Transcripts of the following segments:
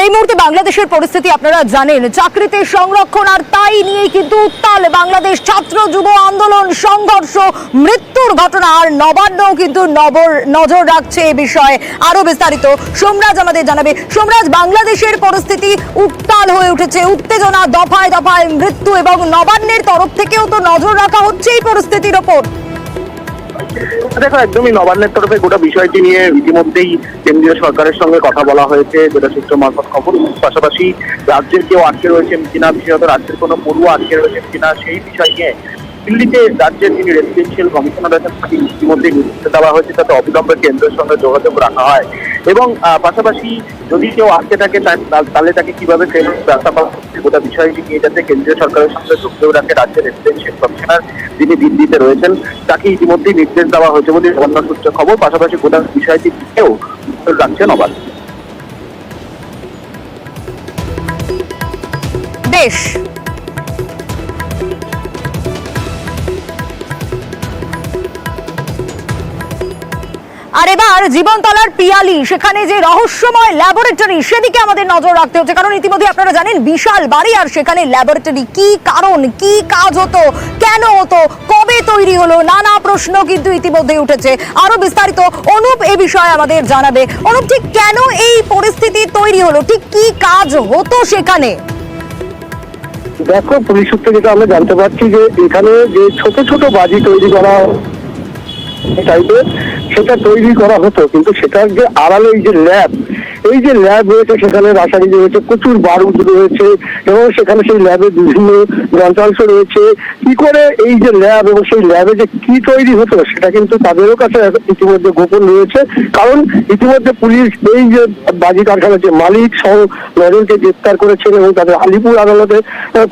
এই মুহূর্তে বাংলাদেশের পরিস্থিতি আপনারা জানেন, চাকরিতে সংরক্ষণ আর তাই নিয়ে কিন্তু উত্তাল বাংলাদেশ। ছাত্র যুব আন্দোলন, সংঘর্ষ, মৃত্যুর ঘটনা আর নবান্নও কিন্তু নজর রাখছে এ বিষয়ে। আরো বিস্তারিত সোমরাজ আমাদের জানাবে। সোমরাজ, বাংলাদেশের পরিস্থিতি উত্তাল হয়ে উঠেছে, উত্তেজনা, দফায় দফায় মৃত্যু এবং নবান্নের তরফ থেকেও তো নজর রাখা হচ্ছে এই পরিস্থিতির ওপর। দেখো, একদমই নবান্নের তরফে গোটা বিষয়টি নিয়ে ইতিমধ্যেই কেন্দ্রীয় সরকারের সঙ্গে কথা বলা হয়েছে, যেটা সূত্র মারফত খবর। পাশাপাশি রাজ্যের কেউ আটকে রয়েছেন কিনা, বিশেষত রাজ্যের কোনো পড়ুয়া আটকে রয়েছেন কিনা সেই বিষয় নিয়ে দিল্লিতে রাজ্যের যিনি রেসিডেন্সিয়াল কমিশনার আছেন তাকে ইতিমধ্যেই নির্দেশ দেওয়া হয়েছে যাতে অবিলম্বে কেন্দ্রের সঙ্গে যোগাযোগ রাখা হয় এবং পাশাপাশি যদি কেউ আটকে থাকে তাহলে তাকে কিভাবে ফেরত ব্যবস্থা করা হচ্ছে গোটা বিষয়টি নিয়ে যাতে কেন্দ্রীয় সরকারের সঙ্গে যোগাযোগ রাখে রাজ্যের রেসিডেন্সিয়াল কমিশনার যিনি দিল্লিতে রয়েছেন তাকে ইতিমধ্যেই নির্দেশ দেওয়া হয়েছে বলে নবান্ন সূত্রে খবর। পাশাপাশি গোটা বিষয়টি নিয়েও রাখছে নবান্ন। বেশ, আর এবার জীবনতলার পিয়ালি, সেখানে যে রহস্যময় ল্যাবরেটরি, সেদিকে আমাদের নজর রাখতে হচ্ছে। কারণ ইতিমধ্যে আপনারা জানেন বিশাল বাড়ি, আর সেখানে ল্যাবরেটরি। কি কারণ, কি কাজ হতো, কেন হতো, কবে তৈরি হলো, নানা প্রশ্ন কিন্তু ইতিমধ্যে উঠেছে। আরো বিস্তারিত অনুপ এ বিষয়ে আমাদের জানাবে। অনুপ, ঠিক কেন এই পরিস্থিতি তৈরি হলো, ঠিক কি কাজ হতো সেখানে? দেখো, পুলিশ সূত্রে যেটা আমরা জানতে পারছি যে এখানে যে ছোট ছোট বাজি তৈরি করা টাইপের সেটা তৈরি করা হতো, কিন্তু সেটার যে আড়ালে এই যে ল্যাব রয়েছে, সেখানে রাসায়নিক রয়েছে, প্রচুর বারুদ রয়েছে এবং সেখানে সেই ল্যাবে বিভিন্ন যন্ত্রাংশ রয়েছে। কি করে এই যে ল্যাব এবং সেই ল্যাবে যে কি তৈরি হতো সেটা কিন্তু তাদেরও কাছে ইতিমধ্যে গোপন রয়েছে। কারণ ইতিমধ্যে পুলিশ এই যে বাজি কারখানার যে মালিক সহ নজরকে গ্রেপ্তার করেছেন এবং তাদের আলিপুর আদালতে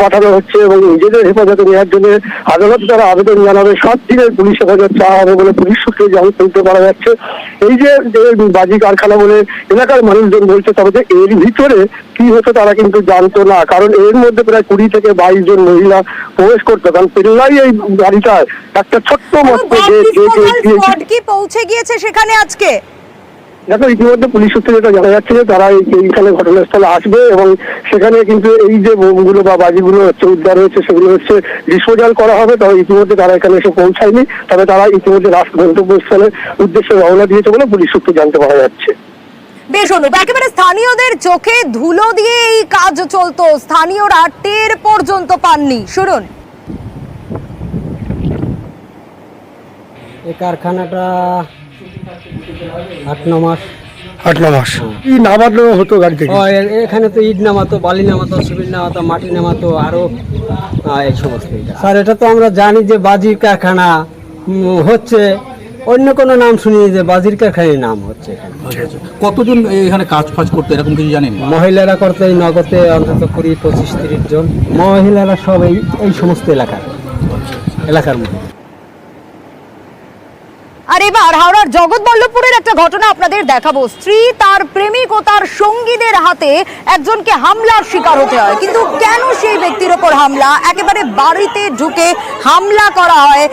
পাঠানো হচ্ছে এবং নিজেদের হেফাজতে নেওয়ার জন্য আদালতে তারা আবেদন জানাবে। 7 দিনের পুলিশ হেফাজত চাওয়া হবে বলে পুলিশ সূত্রে জানতে পারা যাচ্ছে। এই যে বাজি কারখানা বলে এলাকার মানুষজন বলছে, তবে যে এর ভিতরে কি হতো তারা কিন্তু জানতো না। কারণ এর মধ্যে প্রায় 20 থেকে 22 জন মহিলা প্রবেশ করতো। কারণ পেল্লাই এই বাড়িটায় একটা ছোট্ট মতো কি পৌঁছে গিয়েছে সেখানে আজকে। দেখো, ইতিমধ্যে পুলিশ সূত্রে যেটা জানা যাচ্ছে যে তারা এইখানে ঘটনাস্থলে আসবে এবং সেখানে কিন্তু এই যে বোমগুলো বা বাজিগুলো হচ্ছে উদ্ধার হয়েছে সেগুলো হচ্ছে ডিসপোজাল করা হবে। তবে ইতিমধ্যে তারা এখানে এসে পৌঁছায়নি, তবে তারা ইতিমধ্যে গন্তব্যস্থলের উদ্দেশ্যে রওনা দিয়েছে বলে পুলিশ সূত্রে জানতে পারা যাচ্ছে। বেশ অনুপ, একেবারে স্থানীয়দের চোখে ধুলো দিয়ে এই কাজ চলতো, স্থানীয়রা টের পর্যন্ত পাননি। শুনুন। এই কারখানাটা 8-9 মাস কি নামানো হতো গাড়ি থেকে? এখানে তো ইট নামাতো, বালি নামাতো, সিমেন্ট নামাতো, মাটি নামাতো, আরো এই সমস্ত। স্যার, এটা তো আমরা জানি যে বাজির কারখানা হচ্ছে, অন্য কোনো নাম শুনি যে বাজির কারখানার নাম হচ্ছে এখানে। কতজন এখানে কাজ ফাজ করতে এরকম কিছু জানেন? মহিলারা করতে নগদে অন্তত 20-25-30 জন মহিলারা সব এই সমস্ত এলাকার মধ্যে। আর এবার হাওড়ার জগৎবল্লভপুরের একটা ঘটনা আপনাদের দেখাবো। স্ত্রী, তার প্রেমিক ও তার সঙ্গীদের হাতে একজনকে হামলার শিকার হতে হয়। কিন্তু কেন সেই ব্যক্তির ওপর হামলা, একেবারে বাড়িতে ঢুকে হামলা করা হয়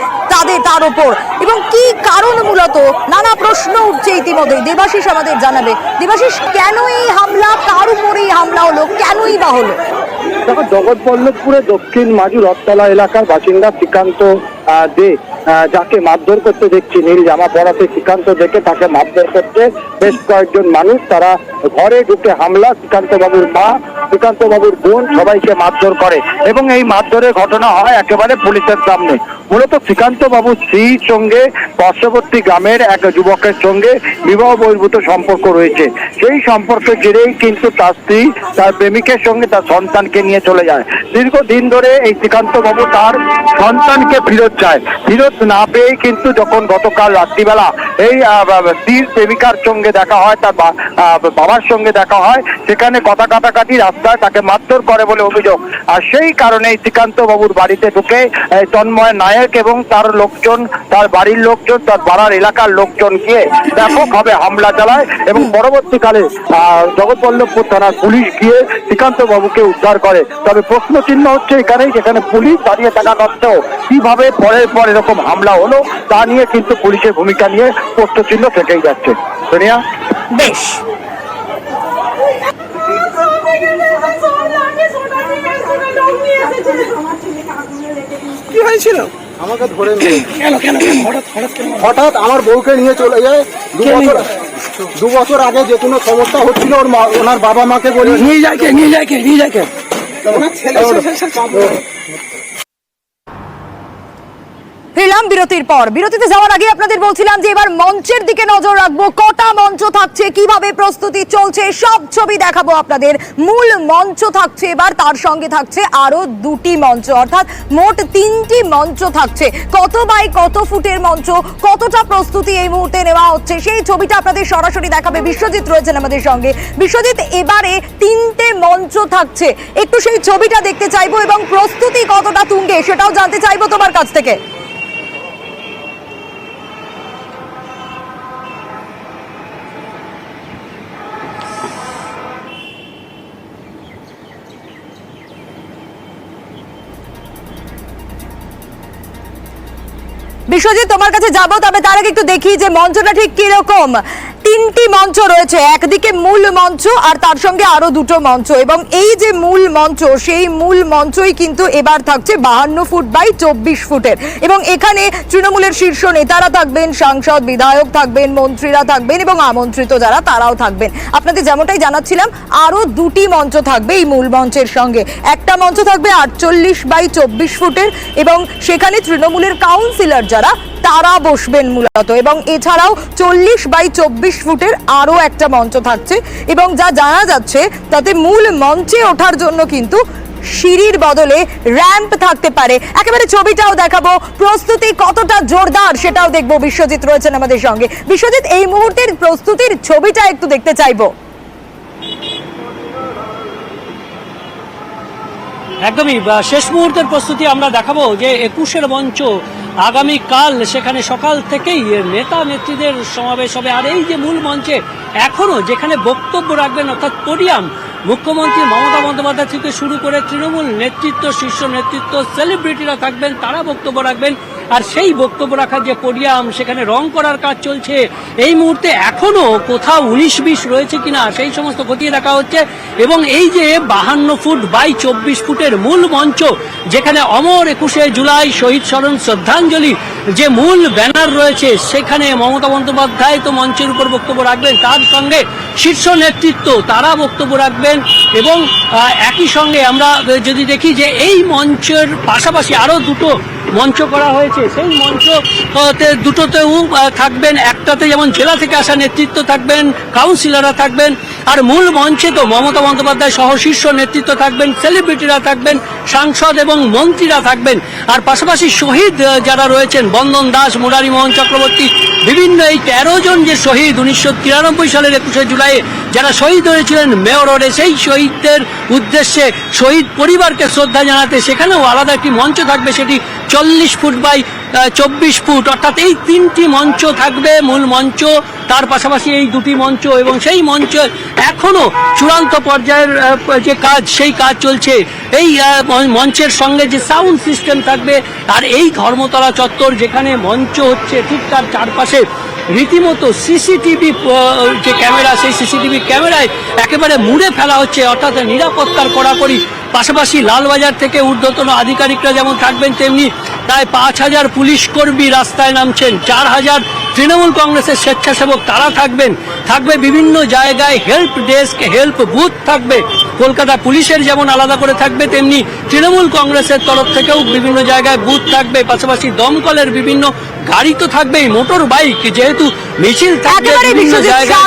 তার ওপর, এবং কি কারণ, মূলত নানা প্রশ্ন উঠছে ইতিমধ্যে। দেবাশিস আমাদের জানাবে। দেবাশিস, কেন এই হামলা, কার উপরেই হামলা হলো, কেনই বা হলো? দেখো, জগৎবল্লভপুরে দক্ষিণ মাজু রথতলা এলাকার বাসিন্দা শ্রীকান্ত দে, যাকে মারধর করতে দেখছি, নীল জামা পরাতে শ্রীকান্ত দেখে তাকে মারধর করতে বেশ কয়েকজন মানুষ, তারা ঘরে ঢুকে হামলা, শ্রীকান্ত বাবুর মা, শ্রীকান্ত বাবুর বোন সবাইকে মারধর করে এবং এই মারধরের ঘটনা হয় একেবারে পুলিশের সামনে। মূলত শ্রীকান্ত বাবুর স্ত্রীর সঙ্গে পার্শ্ববর্তী গ্রামের এক যুবকের সঙ্গে বিবাহ বহির্ভূত সম্পর্ক রয়েছে। সেই সম্পর্কের জেরেই কিন্তু তার স্ত্রী তার প্রেমিকের সঙ্গে তার সন্তানকে নিয়ে চলে যায়। দীর্ঘদিন ধরে এই শ্রীকান্ত বাবু তার সন্তানকে ফেরত চায়, ফেরত না পেয়ে কিন্তু যখন গতকাল রাত্রিবেলা এই স্ত্রীর প্রেমিকার সঙ্গে দেখা হয়, তার বাবার সঙ্গে দেখা হয়, সেখানে কথা কাটাকাটি রাস্তায় তাকে মারধর করে বলে অভিযোগ। আর সেই কারণে শ্রীকান্ত বাবুর বাড়িতে ঢুকে তন্ময় নায়ক এবং তার লোকজন, তার বাড়ির লোকজন, তার পাড়ার এলাকার লোকজন গিয়ে ব্যাপকভাবে হামলা চালায় এবং পরবর্তীকালে জগৎবল্লভপুর থানার পুলিশ গিয়ে শ্রীকান্ত বাবুকে উদ্ধার করে। তবে প্রশ্ন চিহ্ন হচ্ছে এখানেই, যেখানে পুলিশ দাঁড়িয়ে থাকা সত্ত্বেও কিভাবে পরের পর এরকম হামলা হলো তা নিয়ে কিন্তু পুলিশের ভূমিকা নিয়ে প্রশ্ন চিহ্ন থেকেই যাচ্ছে। সোনিয়া, বেশ। হয়েছিল? আমাকে ধরে কেন কেন হঠাৎ হঠাৎ কেন? হঠাৎ আমার বউকে নিয়ে চলে যায়। দু বছর আগে যে কোনো সমস্যা হচ্ছিল ওনার বাবা মাকে বলি নিয়ে যায় কে? ওনার ছেলে ফিরলাম বিরতির পর। বিরতিতে যাওয়ার আগে আপনাদের বলছিলাম যে এবার মঞ্চের দিকে নজর রাখবো, কটা মঞ্চ থাকছে, কিভাবে প্রস্তুতি চলছে, সব ছবি দেখাবো আপনাদের। মূল মঞ্চ থাকছে এবার, তার সঙ্গে থাকছে আরো দুটি মঞ্চ, অর্থাৎ মোট 3টি মঞ্চ থাকছে। কত বাই কত ফুটের মঞ্চ, কতটা প্রস্তুতি এই মুহূর্তে নেওয়া হচ্ছে, সেই ছবিটা আপনাদের সরাসরি দেখাবে বিশ্বজিৎ রয়েছেন আমাদের সঙ্গে। বিশ্বজিৎ, এবারে 3টে মঞ্চ থাকছে, একটু সেই ছবিটা দেখতে চাইবো এবং প্রস্তুতি কতটা তুঙ্গে সেটাও জানতে চাইবো তোমার কাছ থেকে। বিশ্বজিৎ, তোমার কাছে যাবো, তবে তার আগে একটু দেখি যে মঞ্চটা ঠিক কিরকম। 3টি মঞ্চ রয়েছে, একদিকে মূল মঞ্চ আর তার সঙ্গে আরো দুটো মঞ্চ, এবং এই যে মূল মঞ্চ সেই মূল মঞ্চই কিন্তু এবার থাকছে 52 ফুট বাই 24 ফুটের, এবং এখানে তৃণমূলের শীর্ষ নেতারা থাকবেন, সাংসদ বিধায়ক থাকবেন, মন্ত্রীরা থাকবেন এবং আমন্ত্রিত যারা তারাও থাকবেন। আপনাদের যেমনটাই জানাচ্ছিলাম, আরো দুটি মঞ্চ থাকবে এই মূল মঞ্চের সঙ্গে। একটা মঞ্চ থাকবে 48 বাই 24 ফুটের, এবং সেখানে তৃণমূলের কাউন্সিলর যারা তারা বসবেন মূলত, এবং এছাড়াও 40 বাই 24 ফুটের আরো একটা মঞ্চ থাকছে, এবং যা জানা যাচ্ছে তাতে মূল মঞ্চে ওঠার জন্য কিন্তু সিঁড়ির বদলে র্যাম্প থাকতে পারে। একেবারে ছবিটাও দেখাবো, প্রস্তুতি কতটা জোরদার সেটাও দেখবো। বিশ্বজিৎ রয়েছেন আমাদের সঙ্গে। বিশ্বজিৎ, এই মুহূর্তের প্রস্তুতির ছবিটা একটু দেখতে চাইবো। একদমই শেষ মুহূর্তের প্রস্তুতি আমরা দেখাবো যে 21-এর মঞ্চ আগামীকাল, সেখানে সকাল থেকেই নেতা নেত্রীদের সমাবেশ হবে। আর এই যে মূল মঞ্চে এখনো যেখানে বক্তব্য রাখবেন, অর্থাৎ পোডিয়াম, মুখ্যমন্ত্রী মমতা বন্দ্যোপাধ্যায় থেকে শুরু করে তৃণমূল নেতৃত্ব, শীর্ষ নেতৃত্ব, সেলিব্রিটিরা থাকবেন, তারা বক্তব্য রাখবেন। আর সেই বক্তব্য রাখার যে পোডিয়াম, সেখানে রং করার কাজ চলছে এই মুহূর্তে। এখনো কোথাও 19-20 রয়েছে কিনা সেই সমস্ত খতিয়ে দেখা হচ্ছে। এবং এই যে 52 ফুট বাই 24 ফুটের মূল মঞ্চ, যেখানে অমর 21শে জুলাই শহীদ স্মরণ শ্রদ্ধাঞ্জলি যে মূল ব্যানার রয়েছে, সেখানে মমতা বন্দ্যোপাধ্যায় তো মঞ্চের উপর বক্তব্য রাখবেন, তার সঙ্গে শীর্ষ নেতৃত্ব তারা বক্তব্য রাখবেন। এবং একই সঙ্গে আমরা যদি দেখি যে এই মঞ্চের পাশাপাশি আরো দুটো মঞ্চ করা হয়েছে, সেই মঞ্চ দুটোতেও থাকবেন। একটাতে যেমন জেলা থেকে আসা নেতৃত্ব থাকবেন, কাউন্সিলররা থাকবেন, আর মূল মঞ্চে তো মমতা বন্দ্যোপাধ্যায় সহ শীর্ষ নেতৃত্ব থাকবেন, সেলিব্রিটিরা থাকবেন, সাংসদ এবং মন্ত্রীরা থাকবেন। আর পাশাপাশি শহীদ যারা রয়েছেন, বন্দন দাস, মুরারি মোহন চক্রবর্তী, বিভিন্ন এই 13 জন যে শহীদ 1993 সালের 21শে জুলাই যারা শহীদ হয়েছিলেন মেয়র রোডে, সেই শহীদদের উদ্দেশ্যে শহীদ পরিবারকে শ্রদ্ধা জানাতে সেখানেও আলাদা একটি মঞ্চ থাকবে, সেটি 40 ফুট বাই 24 ফুট, অর্থাৎ এই 3টি মঞ্চ থাকবে মূল মঞ্চ, তার পাশাপাশি এই দুটি মঞ্চ। এবং সেই মঞ্চ এখনো চূড়ান্ত পর্যায়ের যে কাজ, সেই কাজ চলছে। এই মঞ্চের সঙ্গে যে সাউন্ড সিস্টেম থাকবে, আর এই ধর্মতলা চত্বর যেখানে মঞ্চ হচ্ছে, ঠিক তার চারপাশে রীতিমতো সিসিটিভি যে ক্যামেরা, সেই সিসিটিভি ক্যামেরায় একেবারে মুড়ে ফেলা হচ্ছে, অর্থাৎ নিরাপত্তার কড়াকড়ি। পাশাপাশি লালবাজার থেকে ঊর্ধ্বতন আধিকারিকরা যেমন থাকবেন, তেমনি প্রায় 5000 পুলিশ কর্মী রাস্তায় নামছেন, 4000 তৃণমূল কংগ্রেসের স্বেচ্ছাসেবক তারা থাকবেন। থাকবে বিভিন্ন জায়গায় হেল্প ডেস্ক, হেল্প বুথ থাকবে। কলকাতা পুলিশের যেমন আলাদা করে থাকবে, তেমনি তৃণমূল কংগ্রেসের তরফ থেকেও বিভিন্ন জায়গায় বুথ থাকবে। পাশাপাশি দমকলের বিভিন্ন গাড়ি তো থাকবেই, মোটর বাইক, যেহেতু মিছিল থাকবে বিভিন্ন জায়গায়,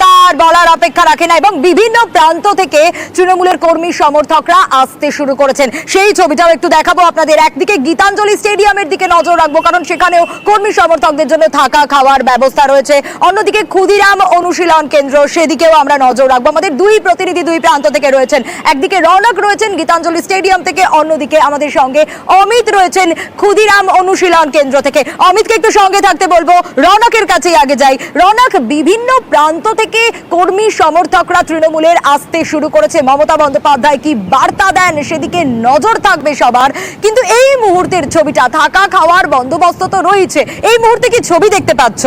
তার বলার অপেক্ষা রাখে না। এবং বিভিন্ন প্রান্ত থেকে তৃণমূলের কর্মী সমর্থকরা আসতে শুরু করেছেন, সেই ছবিটাও একটু দেখাবো আপনাদের। একদিকে গীতাঞ্জলি স্টেডিয়ামের দিকে নজর রাখবো, কারণ সেখানেও কর্মী সমর্থকদের জন্য থাকা খাওয়ার ব্যবস্থা রয়েছে। অন্যদিকে ক্ষুদিরাম অনুশীলন কেন্দ্র, সেদিকেও আমরা নজর রাখবো। আমাদের দুই প্রতিনিধি দুই প্রান্ত থেকে রয়েছেন, একদিকে রৌনক রয়েছেন গীতাঞ্জলি স্টেডিয়াম থেকে, অন্যদিকে আমাদের সঙ্গে অমিত রয়েছেন ক্ষুদিরাম অনুশীলন কেন্দ্র থেকে। অমিতকে একটু সঙ্গে থাকতে বলবো, রৌনকের কাছেই আগে যাই। রৌনক, বিভিন্ন প্রান্ত থেকে কর্মী সমর্থকরা তৃণমূলের আসতে শুরু করেছে, মমতা বন্দ্যোপাধ্যায় কি বার্তা দেন সেদিকে নজর থাকবে সবার। কিন্তু এই মুহূর্তের ছবিটা, থাকা খাওয়ার বন্দোবস্ত তো রয়েছে, এই মুহূর্তে কি ছবি দেখতে পাচ্ছ?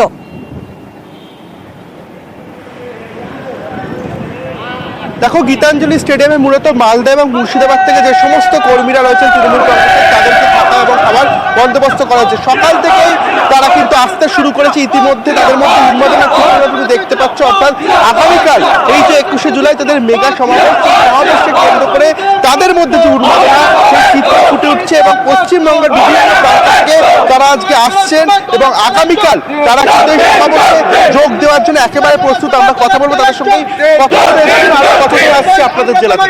দেখো গীতাঞ্জলি স্টেডিয়ামে মূলত মালদা এবং মুর্শিদাবাদ থেকে যে সমস্ত কর্মীরা রয়েছেন তৃণমূল কংগ্রেসের তাদেরকে থাকা এবং খাবার বন্দোবস্ত করা হয়েছে। সকাল থেকেই তারা কিন্তু আসতে শুরু করেছে, ইতিমধ্যে তাদের মধ্যে উন্মাদনার চিত্র কিন্তু দেখতে পাচ্ছ। অর্থাৎ আগামীকাল এই যে 21শে জুলাই তাদের মেগা সমাবেশ, সমাবেশকে কেন্দ্র করে তাদের মধ্যে যে উন্মাদনা সেই চিত্র ফুটে উঠছে এবং পশ্চিমবঙ্গের বিভিন্ন প্রান্ত থেকে তারা আজকে আসছেন এবং আগামীকাল তারা কিন্তু এই সমাবেশে যোগ দেওয়ার জন্য একেবারে প্রস্তুত। আমরা কথা বলবো তাদের সঙ্গে, কথা বলে আরো কতজন আসছে আপনাদের জেলাতে?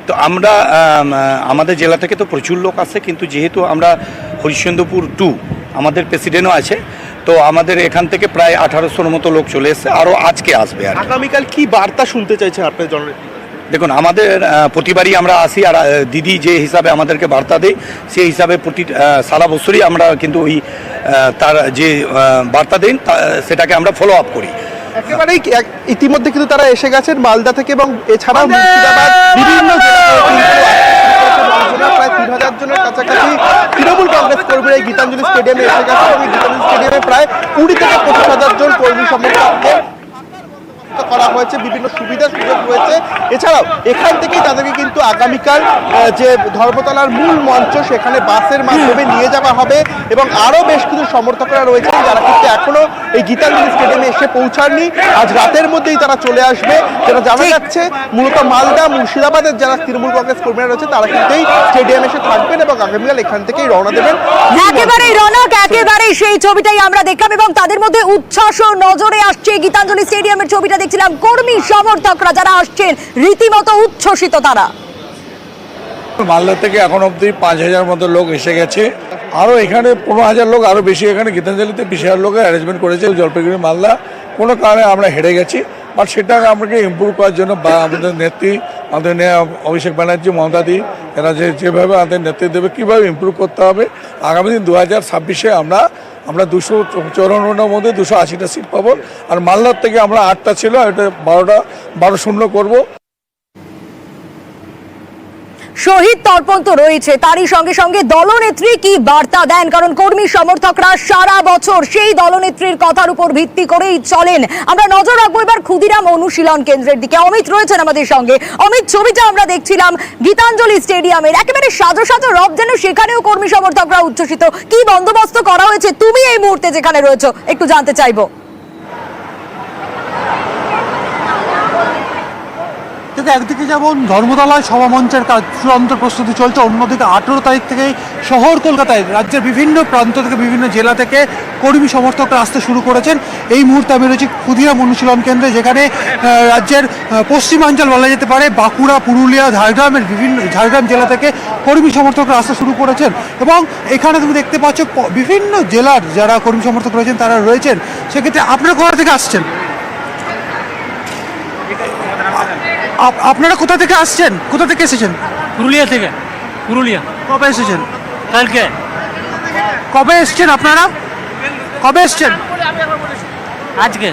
তো আমরা আমাদের জেলা থেকে তো প্রচুর লোক আসে, কিন্তু যেহেতু আমরা হরিশ্চন্দ্রপুর 2 আমাদের প্রেসিডেন্টও আছে, তো আমাদের এখান থেকে প্রায় 1800 মতো লোক চলে এসেছে, আরও আজকে আসবে। আর আগামীকাল কি বার্তা শুনতে চাইছেন আপনার জননেত্রী? দেখুন, আমাদের প্রতিবারই আমরা আসি, আর দিদি যে হিসাবে আমাদেরকে বার্তা দেয় সেই হিসাবে সারা বছরই আমরা কিন্তু ওই তার যে বার্তা দেন সেটাকে আমরা ফলো আপ করি। একেবারেই ইতিমধ্যে কিন্তু তারা এসে গেছেন মালদা থেকে এবং এছাড়াও মুর্শিদাবাদ বিভিন্ন প্রায় 3000 জনের কাছাকাছি তৃণমূল কংগ্রেস কর্মীরা এই গীতাঞ্জলি স্টেডিয়ামে এসে গেছে এবং এই গীতাঞ্জলি স্টেডিয়ামে প্রায় 20 থেকে 25,000 জন কর্মী সমর্থকদের করা হয়েছে, বিভিন্ন সুবিধা সুযোগ রয়েছে। এছাড়াও এখান থেকেই তাদেরকে কিন্তু আগামীকাল যে ধর্মতলার মূল মঞ্চ সেখানে বাসের মাধ্যমে নিয়ে যাওয়া হবে এবং আরও বেশ কিছু সমর্থকরা রয়েছেন যারা কিন্তু এখনো এই গীতাঞ্জলি স্টেডিয়ামে এসে পৌঁছাননি। আজ রাতের মধ্যেই তারা চলে আসবে। যেটা জানা যাচ্ছে মূলত মালদা মুর্শিদাবাদের যারা তৃণমূল কংগ্রেস কর্মীরা রয়েছে তারা কিন্তু এই স্টেডিয়ামে এসে থাকবেন এবং আগামীকাল এখান থেকেই রওনা দেবেন। একেবারেই রনক, একেবারেই সেই ছবিটাই আমরা দেখলাম এবং তাদের মধ্যে উচ্ছ্বাস নজরে আসছে। গীতাঞ্জলি স্টেডিয়ামের ছবিটা দেখছিলাম, কর্মী সমর্থকরা যারা আসছেন রীতিমতো উচ্ছ্বসিত তারা। মালদা থেকে এখন অবধি 5000 মতো লোক এসে গেছে, আরও এখানে 15,000 লোক আরও বেশি এখানে গীতাঞ্জলিতে 20,000 লোকের অ্যারেঞ্জমেন্ট করেছে। জলপাইগুড়ি মালদা কোনো কারণে আমরা হেরে গেছি, বাট সেটাকে আমাকে ইম্প্রুভ করার জন্য বা আমাদের নেত্রী, আমাদের অভিষেক ব্যানার্জি, মমতাদি, এরা যেভাবে আমাদের নেতৃত্ব দেবে কীভাবে ইম্প্রুভ করতে হবে। আগামী দিন 2026-এ আমরা 254-টার মধ্যে 280টা সিট পাবো। আর মালদার থেকে আমরা 8টা ছিল, এটা 12-0 করবো। শহীদ তর্পণ তো রয়েছে, তারই সঙ্গে সঙ্গে দলনেত্রী কি বার্তা দেন, কারণ কর্মী সমর্থকরা সারা বছর সেই দলনেত্রীর কথার উপর ভিত্তি করেই চলেন। আমরা নজর রাখবো এবার ক্ষুদিরাম অনুশীলন কেন্দ্রের দিকে। অমিত রয়েছেন আমাদের সঙ্গে। অমিত, ছবিটা আমরা দেখছিলাম গীতাঞ্জলি স্টেডিয়ামের, একেবারে সাজো সাজো রব, যেন সেখানেও কর্মী সমর্থকরা উচ্ছ্বসিত। কি বন্দোবস্ত করা হয়েছে, তুমি এই মুহূর্তে যেখানে রয়েছো একটু জানতে চাইবো। একদিকে যেমন ধর্মতলায় সভামঞ্চের কাজ চূড়ান্ত প্রস্তুতি চলছে, অন্যদিকে 18 তারিখ থেকেই শহর কলকাতায় রাজ্যের বিভিন্ন প্রান্ত থেকে বিভিন্ন জেলা থেকে কর্মী সমর্থকরা আসতে শুরু করেছেন। এই মুহূর্তে আমি রয়েছি ক্ষুদিরাম অনুশীলন কেন্দ্রে, যেখানে রাজ্যের পশ্চিমাঞ্চল বলা যেতে পারে বাঁকুড়া, পুরুলিয়া, ঝাড়গ্রাম জেলা থেকে কর্মী সমর্থকরা আসতে শুরু করেছেন। এবং এখানে তুমি দেখতে পাচ্ছ বিভিন্ন জেলার যারা কর্মী সমর্থক রয়েছেন তারা রয়েছেন। সেক্ষেত্রে আপনারা কোথা থেকে আসছেন? আপনারা কোথা থেকে আসছেন, কোথা থেকে এসেছেন? পুরুলিয়া থেকে। পুরুলিয়া। কবে এসেছেন? কালকে। কবে এসছেন আপনারা? কবে এসছেন? আজকে।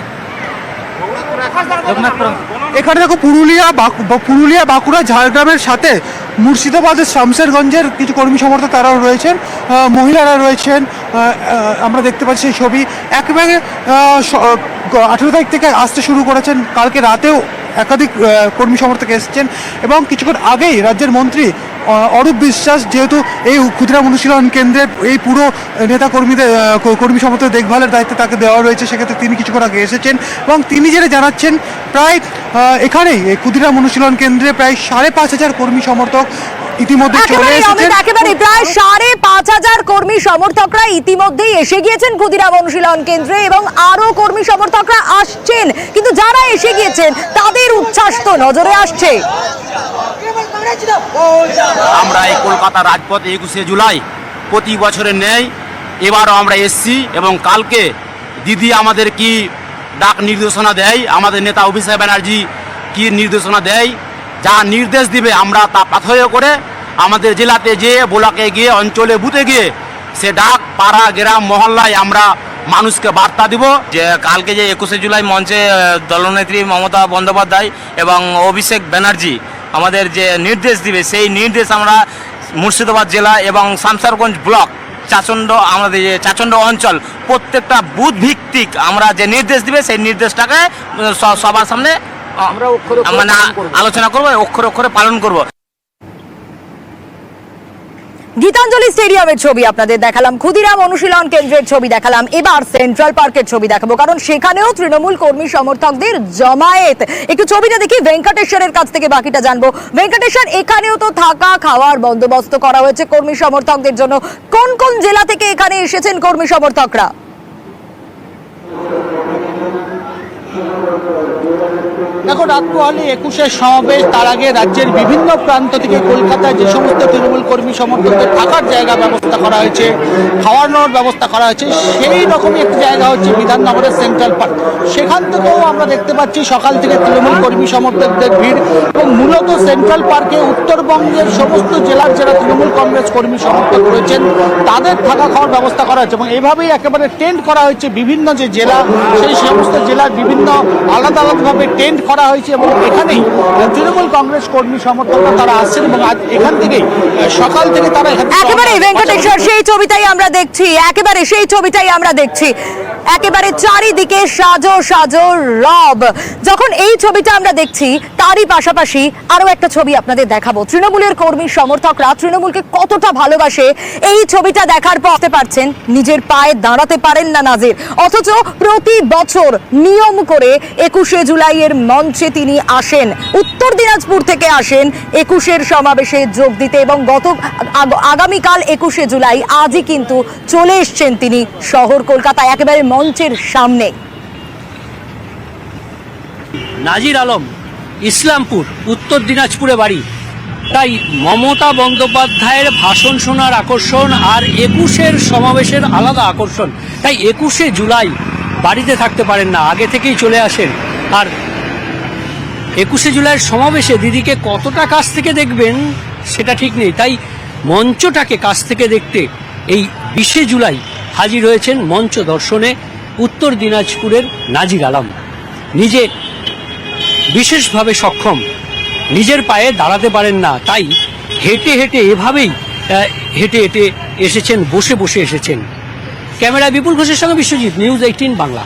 এখানে দেখো পুরুলিয়া, বাঁকুড়া, ঝাড়গ্রামের সাথে মুর্শিদাবাদের শামশেরগঞ্জের কিছু কর্মী সমর্থক তারাও রয়েছেন, মহিলারা রয়েছেন। আমরা দেখতে পাচ্ছি সেই ছবি। একেবারে 18 তারিখ থেকে আসতে শুরু করেছেন, কালকে রাতেও একাধিক কর্মী সমর্থক এসেছেন এবং কিছুক্ষণ আগেই রাজ্যের মন্ত্রী অরূপ বিশ্বাস, যেহেতু এই ক্ষুদিরাম অনুশীলন কেন্দ্রের এই পুরো নেতা কর্মী সমর্থক দেখভালের দায়িত্ব তাকে দেওয়া রয়েছে, সেক্ষেত্রে তিনি কিছুক্ষণ আগে এসেছেন এবং তিনি যেটা জানাচ্ছেন প্রায় এখানেই এই ক্ষুদিরাম অনুশীলন কেন্দ্রে প্রায় 5,500 কর্মী সমর্থক ইতিমধ্যে চলে এসেছেন। একেবারে প্রায় 5,500 কর্মী সমর্থকরা ইতিমধ্যেই এসে গিয়েছেন ক্ষুদিরাম অনুশীলন কেন্দ্রে এবং আরো কর্মী সমর্থকরা আসছেন, কিন্তু যারা এসে গিয়েছেন তাদের উচ্ছ্বাস তো নজরে আসছে। আমরা এই কলকাতা রাজপথ 21শে জুলাই প্রতি বছরের ন্যায় এবারও আমরা এসছি এবং কালকে দিদি আমাদের কি ডাক নির্দেশনা দেয়, আমাদের নেতা অভিষেক ব্যানার্জি কি নির্দেশনা দেয়, যা নির্দেশ দিবে আমরা তা পাথেয় করে আমাদের জেলাতে গিয়ে, ব্লকে গিয়ে, অঞ্চলে বুথে গিয়ে সে ডাক পাড়া, গ্রাম, মহল্লায় আমরা মানুষকে বার্তা দিব। যে কালকে যে 21শে জুলাই মঞ্চে দলনেত্রী মমতা বন্দ্যোপাধ্যায় এবং অভিষেক ব্যানার্জি আমাদের যে নির্দেশ দিবে, সেই নির্দেশ আমরা মুর্শিদাবাদ জেলা এবং শামশেরগঞ্জ ব্লক চাচণ্ড আমাদের যে চাচণ্ড অঞ্চল প্রত্যেকটা বুথ ভিত্তিক আমরা যে নির্দেশ দিবে সেই নির্দেশটাকে সবার সামনে আমরা মানে আলোচনা করবো, অক্ষরে অক্ষরে পালন করব। গীতাঞ্জলি স্টেডিয়ামের ছবি আপনাদের দেখালাম, ক্ষুদিরাম অনুশীলন কেন্দ্রের ছবি দেখালাম, এবার সেন্ট্রাল পার্কের ছবি দেখাবো, কারণ সেখানেও তৃণমূল কর্মী সমর্থকদের জমায়েত। একটু ছবিটা দেখি, ভেঙ্কটেশ্বরের কাছ থেকে বাকিটা জানবো। ভেঙ্কটেশ্বর, এখানেও তো থাকা খাওয়ার বন্দোবস্ত করা হয়েছে কর্মী সমর্থকদের জন্য। কোন কোন জেলা থেকে এখানে এসেছেন কর্মী সমর্থকরা? দেখো, রাত পোহালে 21-এর সমাবেশ, তার আগে রাজ্যের বিভিন্ন প্রান্ত থেকে কলকাতায় যে সমস্ত তৃণমূল কর্মী সমর্থকদের থাকার জায়গা ব্যবস্থা করা হয়েছে, খাওয়ানোর ব্যবস্থা করা হয়েছে, সেই রকমই একটি জায়গা হচ্ছে বিধাননগরের সেন্ট্রাল পার্ক। সেখান থেকেও আমরা দেখতে পাচ্ছি সকাল থেকে তৃণমূল কর্মী সমর্থকদের ভিড়, এবং মূলত সেন্ট্রাল পার্কে উত্তরবঙ্গের সমস্ত জেলার যারা তৃণমূল কংগ্রেস কর্মী সমর্থক রয়েছেন তাদের থাকা খাওয়ার ব্যবস্থা করা হয়েছে, এবং এভাবেই একেবারে টেন্ট করা হয়েছে। বিভিন্ন যে জেলা, সেই সমস্ত জেলার বিভিন্ন আলাদা আলাদাভাবে টেন্ট করা হয়েছে, এবং এখানেই তৃণমূল কংগ্রেস কর্মী সমর্থকরা তারা আসছেন, এবং আজ এখান থেকেই সকাল থেকে তারা একেবারে ভেঙ্কটেশ্বর সেই ছবিটাই আমরা দেখছি, একেবারে সেই ছবিটাই আমরা দেখছি, একেবারে চারিদিকে সাজো সাজো রব। যখন এই ছবিটা আমরা দেখছি, তারই পাশাপাশি আরো একটা ছবি আপনাদের দেখাবো। তৃণমূলের কর্মী সমর্থকরা তৃণমূলকে কতটা ভালোবাসে এই ছবিটা দেখার পর বুঝতে পারছেন নিজের পায়ে দাঁড়াতে পারেন না নাজির, অথচ প্রতি বছর নিয়ম করে 21শে জুলাইয়ের মঞ্চে তিনি আসেন, উত্তর দিনাজপুর থেকে আসেন 21-এর সমাবেশে যোগ দিতে, এবং আগামীকাল 21শে জুলাই, আজই কিন্তু চলে এসছেন তিনি শহর কলকাতায়, একেবারে মঞ্চের সামনে। নাজির আলম, ইসলামপুর, উত্তর দিনাজপুরে বাড়ি। তাই মমতা বন্দ্যোপাধ্যায়ের ভাষণ শোনার আকর্ষণ আর 21-এর সমাবেশের আলাদা আকর্ষণ। তাই 21শে জুলাই বাড়িতে থাকতে পারেন না, আগে থেকেই চলে আসেন। আর 21শে জুলাইয়ের সমাবেশে দিদিকে কতটা কাছ থেকে দেখবেন সেটা ঠিক নেই, তাই মঞ্চটাকে কাছ থেকে দেখতে এই 20শে জুলাই হাজির হয়েছেন মঞ্চ দর্শনে উত্তর দিনাজপুরের নাজির আলম। নিজে বিশেষভাবে সক্ষম, নিজের পায়ে দাঁড়াতে পারেন না, তাই হেঁটে হেঁটে এভাবেই হেঁটে হেঁটে এসেছেন, বসে বসে এসেছেন। ক্যামেরায় বিপুল ঘোষের সঙ্গে বিশ্বজিৎ, নিউজ 18 বাংলা।